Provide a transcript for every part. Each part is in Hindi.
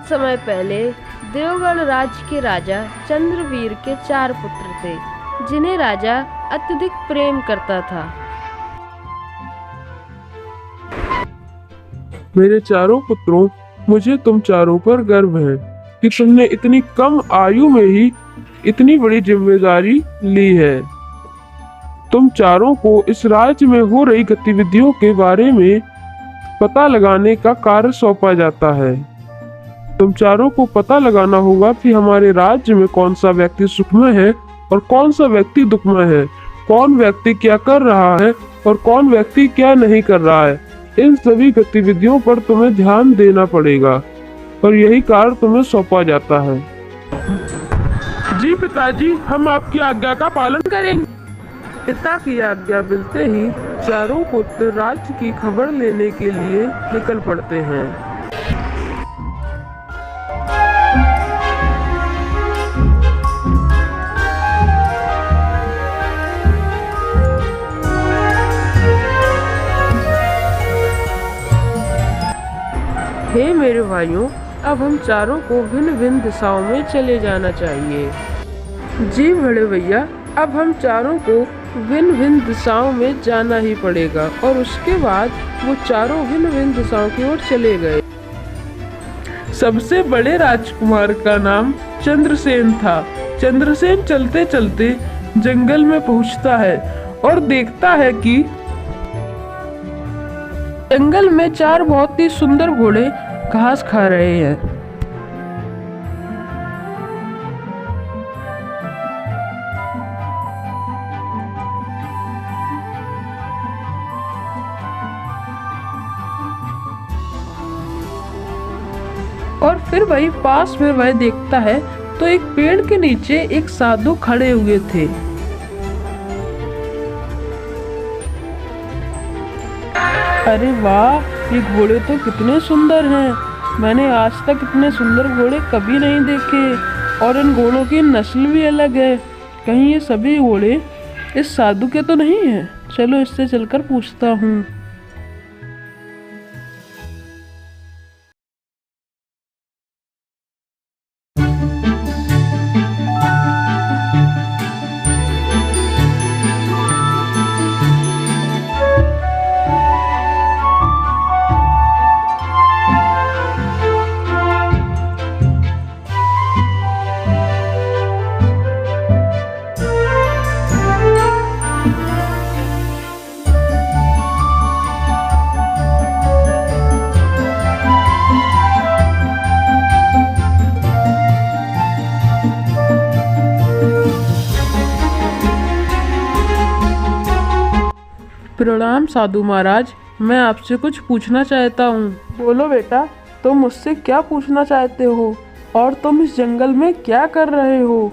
समय पहले देवगढ़ राज्य के राजा चंद्रवीर के 4 पुत्र थे, जिन्हें राजा अत्यधिक प्रेम करता था। मेरे चारों पुत्रों, मुझे तुम चारों पर गर्व है कि तुमने इतनी कम आयु में ही इतनी बड़ी जिम्मेदारी ली है। तुम चारों को इस राज्य में हो रही गतिविधियों के बारे में पता लगाने का कार्य सौंपा जाता है। तुम चारों को पता लगाना होगा कि हमारे राज्य में कौन सा व्यक्ति सुखमय है और कौन सा व्यक्ति दुखमय है, कौन व्यक्ति क्या कर रहा है और कौन व्यक्ति क्या नहीं कर रहा है। इन सभी गतिविधियों पर तुम्हें ध्यान देना पड़ेगा और यही कार्य तुम्हें सौंपा जाता है। जी पिताजी, हम आपकी आज्ञा का पालन करेंगे। पिता की आज्ञा मिलते ही चारों पुत्र राज्य की खबर लेने के लिए निकल पड़ते हैं। हे मेरे भाइयों, अब हम चारों को भिन्न भिन्न दिशाओं में चले जाना चाहिए। जी बड़े भैया, अब हम चारों को भिन्न भिन्न दिशाओं में जाना ही पड़ेगा। और उसके बाद वो चारों भिन्न भिन्न दिशाओं की ओर चले गए। सबसे बड़े राजकुमार का नाम चंद्रसेन था। चंद्रसेन चलते चलते जंगल में पहुंचता है और देखता है कि जंगल में 4 बहुत ही सुंदर घोड़े घास खा रहे हैं। और फिर वही पास में वह देखता है तो एक पेड़ के नीचे एक साधु खड़े हुए थे। अरे वाह, ये घोड़े तो कितने सुंदर हैं। मैंने आज तक इतने सुंदर घोड़े कभी नहीं देखे और इन घोड़ों की नस्ल भी अलग है। कहीं ये सभी घोड़े इस साधु के तो नहीं हैं? चलो इससे चलकर पूछता हूँ। प्रणाम साधु महाराज, मैं आपसे कुछ पूछना चाहता हूँ। बोलो बेटा, तुम मुझसे क्या पूछना चाहते हो और तुम इस जंगल में क्या कर रहे हो?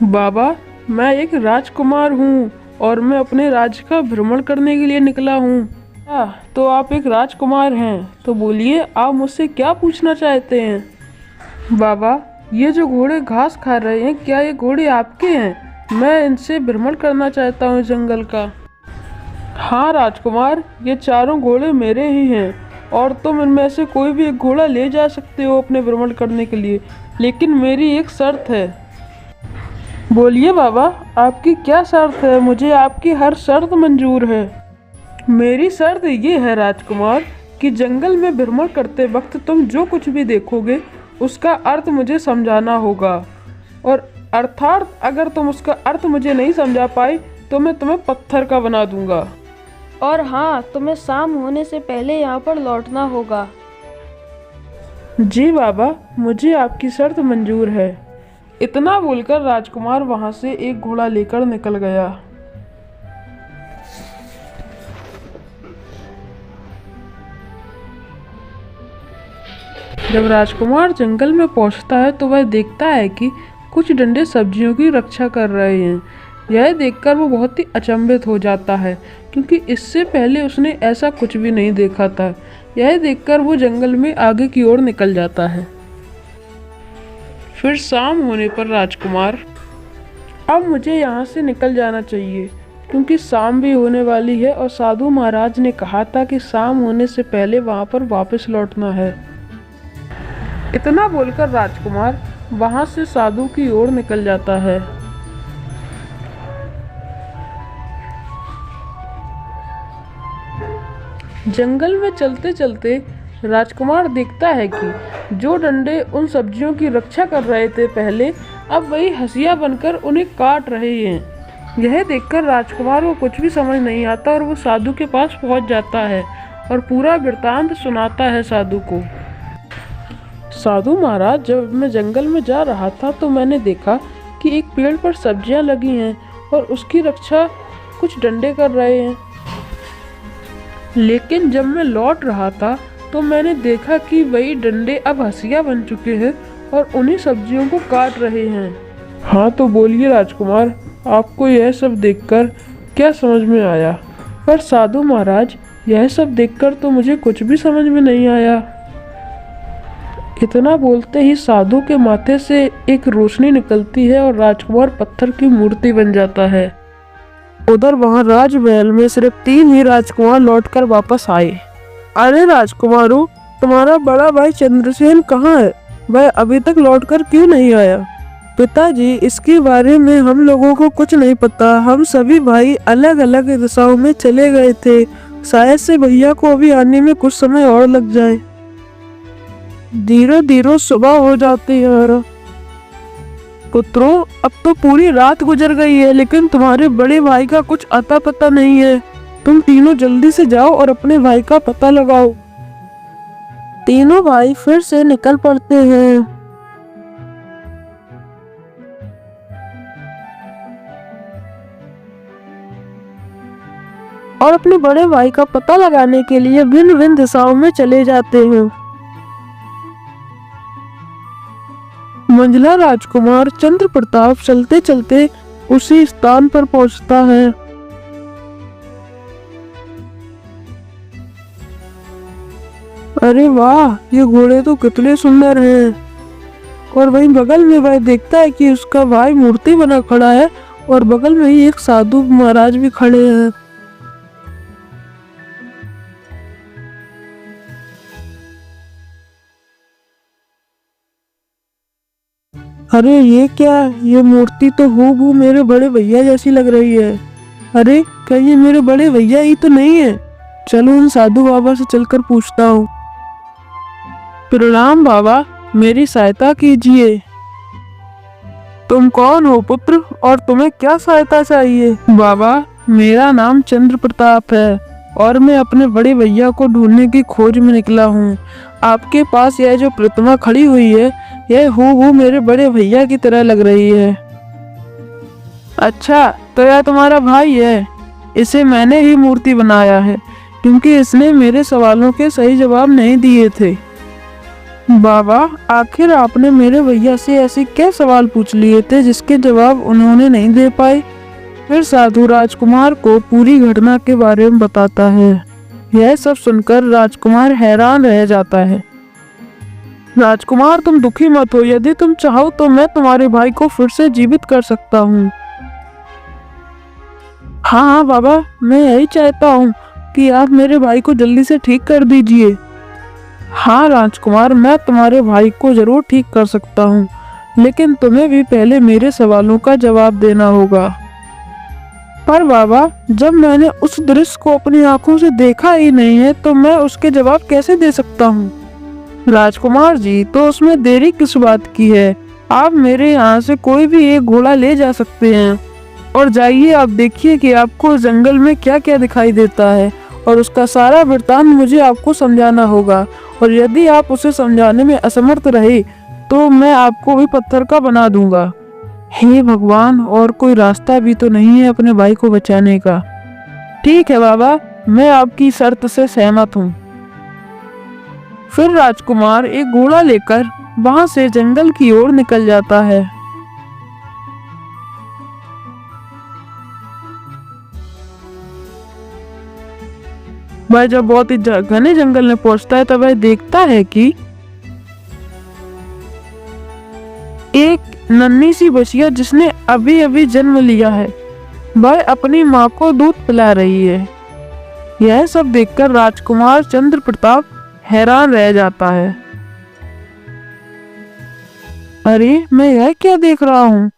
बाबा, मैं एक राजकुमार हूँ और मैं अपने राज्य का भ्रमण करने के लिए निकला हूँ। तो आप एक राजकुमार हैं, तो बोलिए आप मुझसे क्या पूछना चाहते हैं? बाबा, ये जो घोड़े घास खा रहे हैं, क्या ये घोड़े आपके हैं? मैं इनसे भ्रमण करना चाहता हूँ जंगल का। हाँ राजकुमार, ये चारों घोड़े मेरे ही हैं और तुम इनमें से कोई भी एक घोड़ा ले जा सकते हो अपने भ्रमण करने के लिए, लेकिन मेरी एक शर्त है। बोलिए बाबा, आपकी क्या शर्त है? मुझे आपकी हर शर्त मंजूर है। मेरी शर्त ये है राजकुमार कि जंगल में भ्रमण करते वक्त तुम जो कुछ भी देखोगे उसका अर्थ मुझे समझाना होगा, और अर्थात अगर तुम उसका अर्थ मुझे नहीं समझा पाए तो मैं तुम्हें पत्थर का बना दूंगा। और हाँ, तुम्हें शाम होने से पहले यहाँ पर लौटना होगा। जी बाबा, मुझे आपकी शर्त मंजूर है। इतना बोलकर राजकुमार वहां से एक घोड़ा लेकर निकल गया। जब राजकुमार जंगल में पहुंचता है तो वह देखता है कि कुछ डंडे सब्जियों की रक्षा कर रहे हैं। यह देखकर वो बहुत ही अचंभित हो जाता है, क्योंकि इससे पहले उसने ऐसा कुछ भी नहीं देखा था। यह देखकर वो जंगल में आगे की ओर निकल जाता है। फिर शाम होने पर राजकुमार, अब मुझे यहाँ से निकल जाना चाहिए क्योंकि शाम भी होने वाली है और साधु महाराज ने कहा था कि शाम होने से पहले वहाँ पर वापस लौटना है। इतना बोलकर राजकुमार वहां से साधु की ओर निकल जाता है। जंगल में चलते चलते राजकुमार देखता है कि जो डंडे उन सब्जियों की रक्षा कर रहे थे पहले, अब वही हंसिया बनकर उन्हें काट रहे हैं। यह देखकर राजकुमार को कुछ भी समझ नहीं आता और वो साधु के पास पहुंच जाता है और पूरा वृत्तांत सुनाता है साधु को। साधु महाराज, जब मैं जंगल में जा रहा था तो मैंने देखा कि एक पेड़ पर सब्जियां लगी हैं और उसकी रक्षा कुछ डंडे कर रहे हैं। लेकिन जब मैं लौट रहा था तो मैंने देखा कि वही डंडे अब हंसिया बन चुके हैं और उन्हीं सब्जियों को काट रहे हैं। हाँ, तो बोलिए राजकुमार, आपको यह सब देखकर क्या समझ में आया? पर साधु महाराज, यह सब देखकर तो मुझे कुछ भी समझ में नहीं आया। इतना बोलते ही साधु के माथे से एक रोशनी निकलती है और राजकुमार पत्थर की मूर्ति बन जाता है। उधर वहां राजमहल में सिर्फ 3 ही राजकुमार लौटकर वापस आए। अरे राजकुमारों, तुम्हारा बड़ा भाई चंद्रसेन कहाँ है? वह अभी तक लौटकर क्यों नहीं आया? पिताजी, इसके बारे में हम लोगों को कुछ नहीं पता। हम सभी भाई अलग अलग दिशाओं में चले गए थे। शायद से भैया को अभी आने में कुछ समय और लग जाए। धीरे धीरे सुबह हो जाती है। पुत्रों, अब तो पूरी रात गुजर गई है, लेकिन तुम्हारे बड़े भाई का कुछ अता पता नहीं है। तुम तीनों जल्दी से जाओ और अपने भाई का पता लगाओ। तीनों भाई फिर से निकल पड़ते हैं। और अपने बड़े भाई का पता लगाने के लिए भिन्न भिन्न दिशाओं में चले जाते हैं। मंझला राजकुमार चंद्र प्रताप चलते चलते उसी स्थान पर पहुंचता है। अरे वाह, ये घोड़े तो कितने सुंदर हैं। और वहीं बगल में वह देखता है कि उसका भाई मूर्ति बना खड़ा है और बगल में ही एक साधु महाराज भी खड़े हैं। अरे ये क्या? ये मूर्ति तो हूबहू मेरे बड़े भैया जैसी लग रही है। अरे क्या ये मेरे बड़े भैया ही तो नहीं है? चलो उन साधु बाबा से चलकर पूछता हूँ। प्रणाम बाबा, मेरी सहायता कीजिए। तुम कौन हो पुत्र, और तुम्हें क्या सहायता चाहिए? बाबा, मेरा नाम चंद्र प्रताप है और मैं अपने बड़े भैया को ढूंढने की खोज में निकला हूँ। आपके पास यह जो प्रतिमा खड़ी हुई है, यह हूबहू मेरे बड़े भैया की तरह लग रही है। अच्छा, तो यह तुम्हारा भाई है? इसे मैंने ही मूर्ति बनाया है क्योंकि इसने मेरे सवालों के सही जवाब नहीं दिए थे। बाबा, आखिर आपने मेरे भैया से ऐसे क्या सवाल पूछ लिए थे जिसके जवाब उन्होंने नहीं दे पाए? फिर साधु राजकुमार को पूरी घटना के बारे में बताता है। यह सब सुनकर राजकुमार हैरान रह जाता है। राजकुमार, तुम दुखी मत हो। यदि तुम चाहो तो मैं तुम्हारे भाई को फिर से जीवित कर सकता हूँ। हाँ बाबा, मैं यही चाहता हूँ कि आप मेरे भाई को जल्दी से ठीक कर दीजिए। हाँ राजकुमार, मैं तुम्हारे भाई को जरूर ठीक कर सकता हूँ, लेकिन तुम्हें भी पहले मेरे सवालों का जवाब देना होगा। पर बाबा, जब मैंने उस दृश्य को अपनी आंखों से देखा ही नहीं है तो मैं उसके जवाब कैसे दे सकता हूँ? राजकुमार जी, तो उसमें देरी किस बात की है? आप मेरे यहाँ से कोई भी एक घोड़ा ले जा सकते हैं और जाइए, आप देखिए कि आपको जंगल में क्या क्या दिखाई देता है और उसका सारा वृत्तांत मुझे आपको समझाना होगा। और यदि आप उसे समझाने में असमर्थ रहे तो मैं आपको भी पत्थर का बना दूंगा। हे भगवान, और कोई रास्ता भी तो नहीं है अपने भाई को बचाने का। ठीक है बाबा, मैं आपकी शर्त से सहमत हूँ। फिर राजकुमार एक घोड़ा लेकर वहां से जंगल की ओर निकल जाता है। वह जब बहुत ही घने जंगल में पहुंचता है तब वह देखता है कि एक नन्ही सी बछिया जिसने अभी अभी जन्म लिया है, वह अपनी माँ को दूध पिला रही है। यह सब देखकर राजकुमार चंद्र प्रताप हैरान रह जाता है। अरे मैं यह क्या देख रहा हूँ?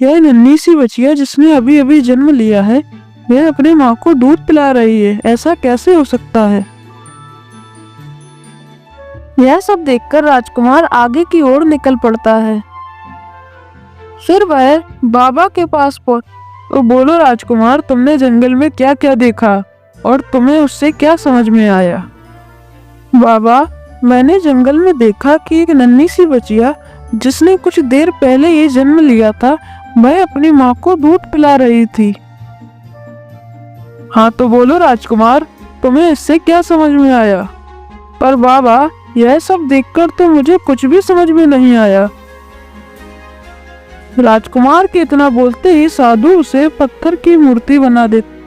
यह नन्ही सी बच्चिया जिसने अभी अभी जन्म लिया है, यह अपनी माँ को दूध पिला रही है। ऐसा कैसे हो सकता है? यह सब देखकर राजकुमार आगे की ओर निकल पड़ता है। फिर वह बाबा के पास तो बोलो राजकुमार, तुमने जंगल में क्या क्या देखा और तुम्हें उससे क्या समझ में आया? बाबा, मैंने जंगल में देखा कि एक नन्ही सी बच्चिया जिसने कुछ देर पहले ये जन्म लिया था, वह अपनी माँ को दूध पिला रही थी। हाँ तो बोलो राजकुमार, तुम्हें इससे क्या समझ में आया? पर बाबा, यह सब देखकर तो मुझे कुछ भी समझ में नहीं आया। राजकुमार के इतना बोलते ही साधु उसे पत्थर की मूर्ति बना देते